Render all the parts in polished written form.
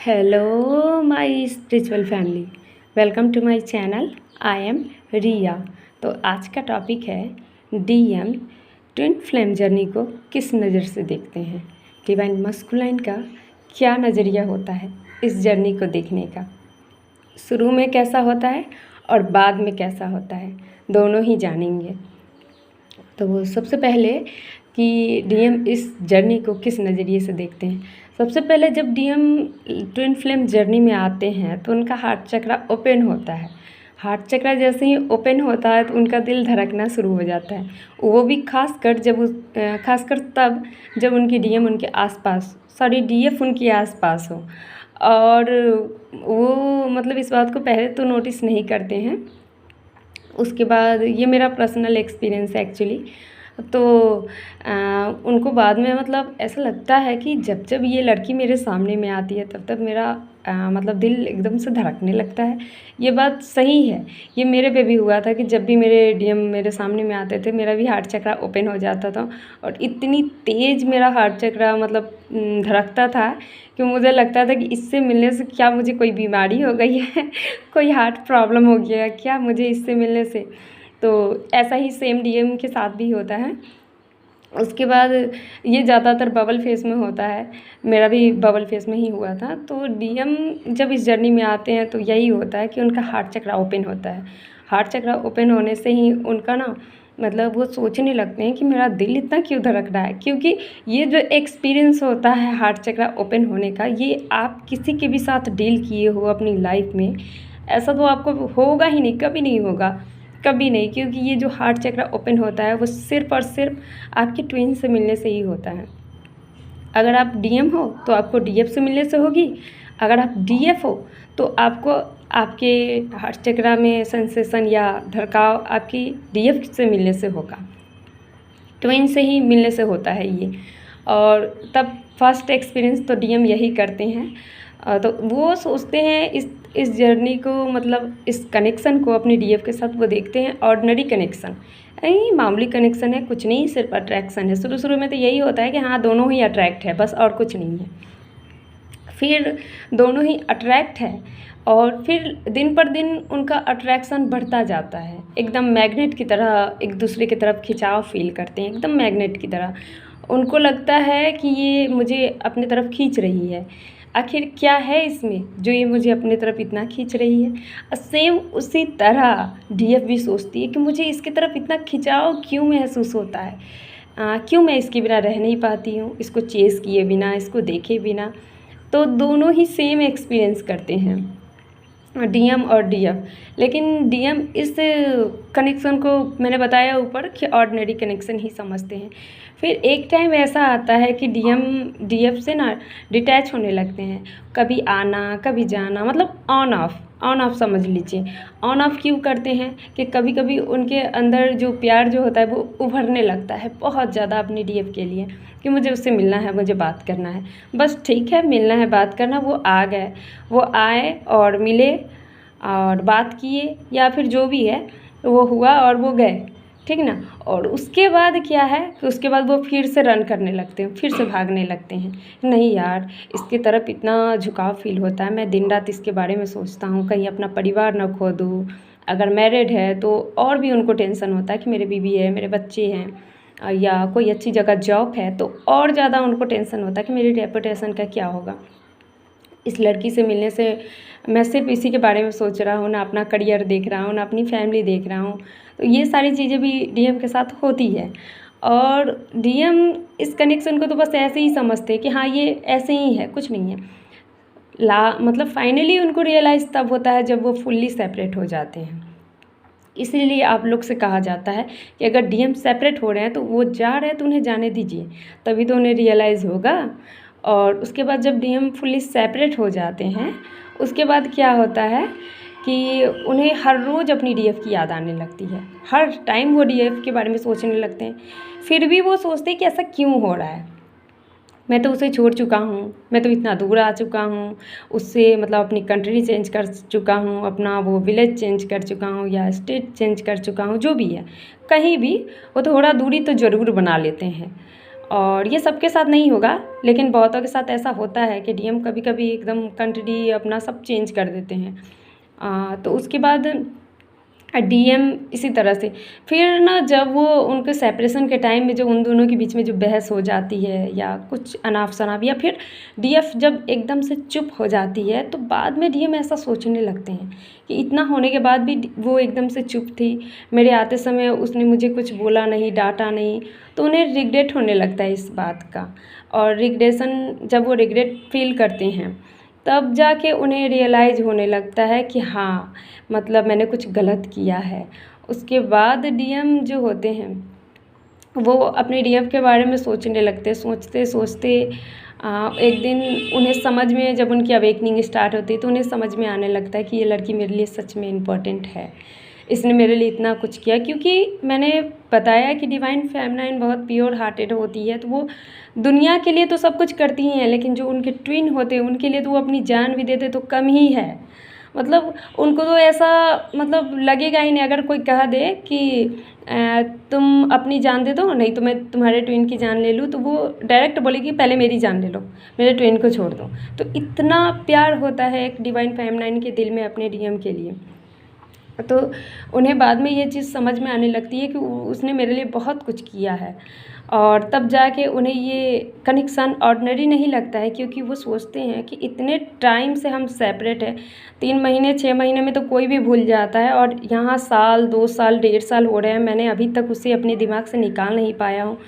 Hello my spiritual family, welcome to my channel. I am Riya. तो आज का topic है डीएम ट्विन फ्लेम जर्नी को किस नज़र से देखते हैं। डिवाइन मस्कुलाइन का क्या नज़रिया होता है इस जर्नी को देखने का। शुरू में कैसा होता है और बाद में कैसा होता है, दोनों ही जानेंगे। तो सबसे पहले कि डीएम इस जर्नी को किस नज़रिए से देखते हैं। सबसे पहले जब डीएम ट्विन फ्लेम जर्नी में आते हैं तो उनका हार्ट चक्रा ओपन होता है। हार्ट चक्रा जैसे ही ओपन होता है तो उनका दिल धड़कना शुरू हो जाता है। वो भी खासकर तब जब उनकी डीएम उनके आसपास डीएफ उनके आसपास हो। और वो मतलब इस बात को पहले तो नोटिस नहीं करते हैं। उसके बाद ये मेरा पर्सनल एक्सपीरियंस है एक्चुअली। तो उनको बाद में मतलब ऐसा लगता है कि जब जब ये लड़की मेरे सामने में आती है तब तब मेरा मतलब दिल एकदम से धड़कने लगता है। ये बात सही है, ये मेरे पे भी हुआ था कि जब भी मेरे डीएम मेरे सामने में आते थे मेरा भी हार्ट चक्रा ओपन हो जाता था और इतनी तेज़ मेरा हार्ट चक्रा मतलब धड़कता था कि मुझे लगता था कि इससे मिलने से क्या मुझे कोई बीमारी हो गई है कोई हार्ट प्रॉब्लम हो गया है क्या मुझे इससे मिलने से। तो ऐसा ही सेम डीएम के साथ भी होता है। उसके बाद ये ज़्यादातर बबल फेस में होता है, मेरा भी बबल फेस में ही हुआ था। तो डीएम जब इस जर्नी में आते हैं तो यही होता है कि उनका हार्ट चक्रा ओपन होता है। हार्ट चक्रा ओपन होने से ही उनका ना मतलब वो सोचने लगते हैं कि मेरा दिल इतना क्यों धड़क रहा है, क्योंकि ये जो एक्सपीरियंस होता है हार्ट चक्रा ओपन होने का, ये आप किसी के भी साथ डील किए हो अपनी लाइफ में, ऐसा तो आपको होगा ही नहीं, कभी नहीं होगा, कभी नहीं। क्योंकि ये जो हार्ट चक्रा ओपन होता है वो सिर्फ़ और सिर्फ आपके ट्विन से मिलने से ही होता है। अगर आप डीएम हो तो आपको डीएफ से मिलने से होगी, अगर आप डीएफ हो तो आपको आपके हार्ट चक्रा में सेंसेशन या धड़काव आपकी डीएफ से मिलने से होगा, ट्विन से ही मिलने से होता है ये। और तब फर्स्ट एक्सपीरियंस तो डीएम यही करते हैं। तो वो सोचते हैं इस जर्नी को मतलब इस कनेक्शन को अपनी डीएफ के साथ वो देखते हैं ऑर्डिनरी कनेक्शन, यही मामूली कनेक्शन है, कुछ नहीं, सिर्फ अट्रैक्शन है। शुरू में तो यही होता है कि हाँ दोनों ही अट्रैक्ट है, बस और कुछ नहीं है। फिर दोनों ही अट्रैक्ट है और फिर दिन पर दिन उनका अट्रैक्शन बढ़ता जाता है, एकदम मैग्नेट की तरह एक दूसरे की तरफ खिंचाव फील करते हैं, एकदम मैग्नेट की तरह। उनको लगता है कि ये मुझे अपनी तरफ खींच रही है, आखिर क्या है इसमें जो ये मुझे अपनी तरफ इतना खींच रही है। सेम उसी तरह डीएफ भी सोचती है कि मुझे इसकी तरफ इतना खिंचाव क्यों महसूस होता है, क्यों मैं इसके बिना रह नहीं पाती हूँ, इसको चेस किए बिना, इसको देखे बिना। तो दोनों ही सेम एक्सपीरियंस करते हैं डीएम और डीएफ। लेकिन डीएम इस कनेक्शन को मैंने बताया ऊपर कि ऑर्डिनरी कनेक्शन ही समझते हैं। फिर एक टाइम ऐसा आता है कि डीएम डीएफ से ना डिटैच होने लगते हैं, कभी आना कभी जाना, मतलब ऑन ऑफ समझ लीजिए। ऑन ऑफ क्यों करते हैं कि कभी कभी उनके अंदर जो प्यार जो होता है वो उभरने लगता है बहुत ज़्यादा अपनी डीएफ के लिए कि मुझे उससे मिलना है, मुझे बात करना है, बस ठीक है मिलना है बात करना। वो आ गए, वो आए और मिले और बात किए या फिर जो भी है वो हुआ और वो गए, ठीक ना। और उसके बाद क्या है कि उसके बाद वो फिर से रन करने लगते हैं, फिर से भागने लगते हैं। नहीं यार, इसकी तरफ इतना झुकाव फील होता है, मैं दिन रात इसके बारे में सोचता हूँ कहीं अपना परिवार ना खो दूँ। अगर मैरिड है तो और भी उनको टेंशन होता है कि मेरे बीवी है, मेरे बच्चे हैं, या कोई अच्छी जगह जॉब है तो और ज़्यादा उनको टेंशन होता है कि मेरी रेपुटेशन का क्या होगा। इस लड़की से मिलने से मैं सिर्फ इसी के बारे में सोच रहा हूँ, ना अपना करियर देख रहा हूँ, ना अपनी फैमिली देख रहा हूँ। तो ये सारी चीज़ें भी डीएम के साथ होती है। और डीएम इस कनेक्शन को तो बस ऐसे ही समझते हैं कि हाँ ये ऐसे ही है, कुछ नहीं है। मतलब फाइनली उनको रियलाइज़ तब होता है जब वो फुल्ली सेपरेट हो जाते हैं। इसीलिए आप लोग से कहा जाता है कि अगर डीएम सेपरेट हो रहे हैं तो वो जा रहे हैं तो उन्हें जाने दीजिए, तभी तो उन्हें रियलाइज़ होगा। और उसके बाद जब डीएम फुल्ली सेपरेट हो जाते हैं उसके बाद क्या होता है कि उन्हें हर रोज़ अपनी डीएफ की याद आने लगती है, हर टाइम वो डीएफ के बारे में सोचने लगते हैं। फिर भी वो सोचते हैं कि ऐसा क्यों हो रहा है, मैं तो उसे छोड़ चुका हूँ, मैं तो इतना दूर आ चुका हूँ उससे, मतलब अपनी कंट्री चेंज कर चुका हूँ, अपना वो विलेज चेंज कर चुका हूँ या स्टेट चेंज कर चुका हूँ, जो भी है कहीं भी वो थोड़ा दूरी तो ज़रूर बना लेते हैं। और ये सबके साथ नहीं होगा, लेकिन बहुतों के साथ ऐसा होता है कि डीएम कभी कभी एकदम कंट्री अपना सब चेंज कर देते हैं। तो उसके बाद डीएम इसी तरह से फिर ना, जब वो उनके सेपरेशन के टाइम में जो उन दोनों के बीच में जो बहस हो जाती है या कुछ अनाप शनाप, या फिर डीएफ जब एकदम से चुप हो जाती है, तो बाद में डीएम ऐसा सोचने लगते हैं कि इतना होने के बाद भी वो एकदम से चुप थी, मेरे आते समय उसने मुझे कुछ बोला नहीं, डांटा नहीं, तो उन्हें रिग्रेट होने लगता है इस बात का। और जब वो रिग्रेट फील करते हैं, तब जाके उन्हें रियलाइज़ होने लगता है कि हाँ, मतलब मैंने कुछ गलत किया है। उसके बाद डीएम जो होते हैं वो अपने डीएफ के बारे में सोचने लगते हैं। सोचते सोचते एक दिन उन्हें समझ में, जब उनकी अवेकनिंग स्टार्ट होती है, तो उन्हें समझ में आने लगता है कि ये लड़की मेरे लिए सच में इम्पोर्टेंट है, इसने मेरे लिए इतना कुछ किया। क्योंकि मैंने बताया कि डिवाइन फेमिनाइन बहुत प्योर हार्टेड होती है, तो वो दुनिया के लिए तो सब कुछ करती ही हैं, लेकिन जो उनके ट्विन होते हैं उनके लिए तो वो अपनी जान भी देते तो कम ही है। मतलब उनको तो ऐसा मतलब लगेगा ही नहीं अगर कोई कह दे कि तुम अपनी जान दे दो, नहीं तो मैं तुम्हारे ट्विन की जान ले लूँ, तो वो डायरेक्ट बोलेगी पहले मेरी जान ले लो, मेरे ट्विन को छोड़ दो। तो इतना प्यार होता है एक डिवाइन फेमिनाइन के दिल में अपने डीएम के लिए। तो उन्हें बाद में ये चीज़ समझ में आने लगती है कि उसने मेरे लिए बहुत कुछ किया है, और तब जाके उन्हें ये कनेक्शन ऑर्डिनरी नहीं लगता है, क्योंकि वो सोचते हैं कि इतने टाइम से हम सेपरेट हैं, 3 महीने 6 महीने में तो कोई भी भूल जाता है, और यहाँ साल 2 साल 1.5 साल हो रहे हैं, मैंने अभी तक उसे अपने दिमाग से निकाल नहीं पाया हूँ,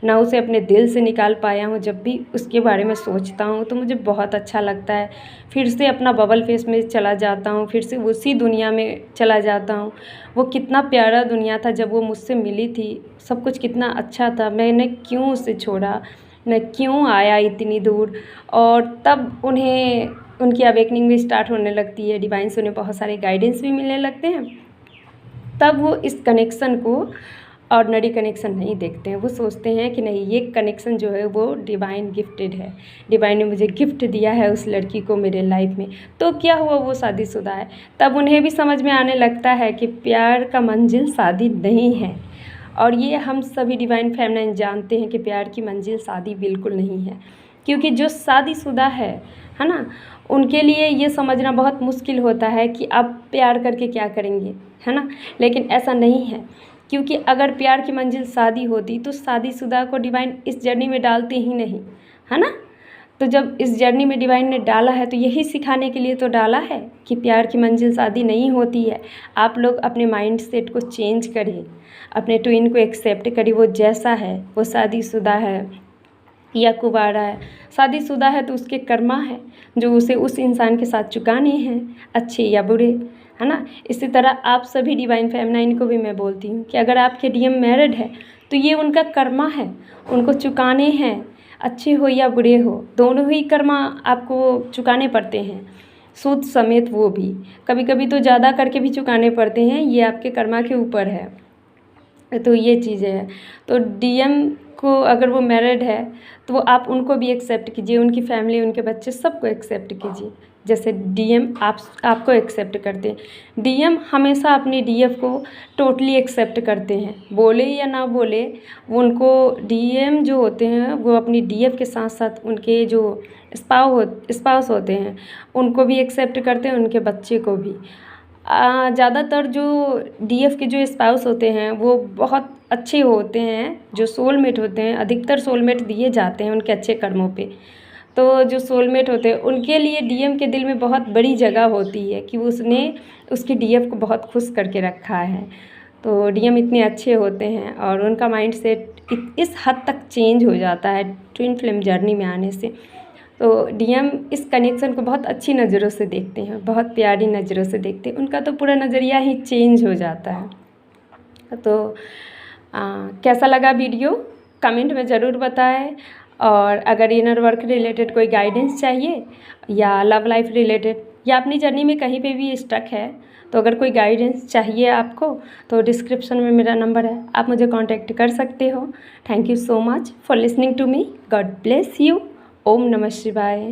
ना उसे अपने दिल से निकाल पाया हूँ। जब भी उसके बारे में सोचता हूँ तो मुझे बहुत अच्छा लगता है, फिर से अपना बबल फेस में चला जाता हूँ, फिर से उसी दुनिया में चला जाता हूँ। वो कितना प्यारा दुनिया था जब वो मुझसे मिली थी, सब कुछ कितना अच्छा था, मैंने क्यों उसे छोड़ा, मैं क्यों आया इतनी दूर। और तब उन्हें उनकी अवेकनिंग भी स्टार्ट होने लगती है, डिवाइन से उन्हें बहुत सारे गाइडेंस भी मिलने लगते हैं। तब वो इस कनेक्शन को ऑर्डिनरी कनेक्शन नहीं देखते हैं, वो सोचते हैं कि नहीं, ये कनेक्शन जो है वो डिवाइन गिफ्टेड है, डिवाइन ने मुझे गिफ्ट दिया है उस लड़की को मेरे लाइफ में। तो क्या हुआ, वो शादीशुदा है। तब उन्हें भी समझ में आने लगता है कि प्यार का मंजिल शादी नहीं है, और ये हम सभी डिवाइन फेमिनाइन जानते हैं कि प्यार की मंजिल शादी बिल्कुल नहीं है। क्योंकि जो शादीशुदा है ना, उनके लिए ये समझना बहुत मुश्किल होता है कि आप प्यार करके क्या करेंगे, है ना। लेकिन ऐसा नहीं है, क्योंकि अगर प्यार की मंजिल शादी होती तो शादीशुदा को डिवाइन इस जर्नी में डालते ही नहीं, है ना। तो जब इस जर्नी में डिवाइन ने डाला है तो यही सिखाने के लिए तो डाला है कि प्यार की मंजिल शादी नहीं होती है। आप लोग अपने माइंड सेट को चेंज करिए, अपने ट्विन को एक्सेप्ट करिए, वो जैसा है, वो शादीशुदा है या कुंवारा है। शादीशुदा है तो उसके कर्मा है जो उसे उस इंसान के साथ चुकाने हैं, अच्छे या बुरे, है ना। इसी तरह आप सभी डिवाइन फेमिनाइन को भी मैं बोलती हूँ कि अगर आपके डीएम मैरिड है तो ये उनका कर्मा है, उनको चुकाने हैं, अच्छे हो या बुरे हो, दोनों ही कर्मा आपको चुकाने पड़ते हैं, सूद समेत। वो भी कभी कभी तो ज़्यादा करके भी चुकाने पड़ते हैं, ये आपके कर्मा के ऊपर है। तो ये चीज़ें हैं। तो डीएम को अगर वो मैरिड है तो वो आप उनको भी एक्सेप्ट कीजिए, उनकी फैमिली, उनके बच्चे, सबको एक्सेप्ट कीजिए जैसे डीएम आपको एक्सेप्ट करते हैं। डीएम हमेशा अपनी डीएफ को टोटली एक्सेप्ट करते हैं, बोले या ना बोले। उनको डीएम जो होते हैं वो अपनी डीएफ के साथ साथ उनके जो स्पाउस होते हैं उनको भी एक्सेप्ट करते हैं, उनके बच्चे को भी। ज़्यादातर जो डीएफ के जो स्पाउस होते हैं वो बहुत अच्छे होते हैं, जो सोलमेट होते हैं, अधिकतर सोलमेट दिए जाते हैं उनके अच्छे कर्मों पे। तो जो सोलमेट होते हैं उनके लिए डीएम के दिल में बहुत बड़ी जगह होती है कि उसने उसकी डीएफ को बहुत खुश करके रखा है। तो डीएम इतने अच्छे होते हैं और उनका माइंड सेट इस हद तक चेंज हो जाता है ट्विन फ्लेम जर्नी में आने से। तो डीएम इस कनेक्शन को बहुत अच्छी नज़रों से देखते हैं, बहुत प्यारी नज़रों से देखते हैं, उनका तो पूरा नज़रिया ही चेंज हो जाता है। तो कैसा लगा वीडियो कमेंट में ज़रूर बताएं। और अगर इनर वर्क रिलेटेड कोई गाइडेंस चाहिए या लव लाइफ रिलेटेड या अपनी जर्नी में कहीं पे भी स्टक है, तो अगर कोई गाइडेंस चाहिए आपको तो डिस्क्रिप्शन में मेरा नंबर है, आप मुझे कांटेक्ट कर सकते हो। Thank you so much for listening to me. God bless you. ओम नमः शिवाय।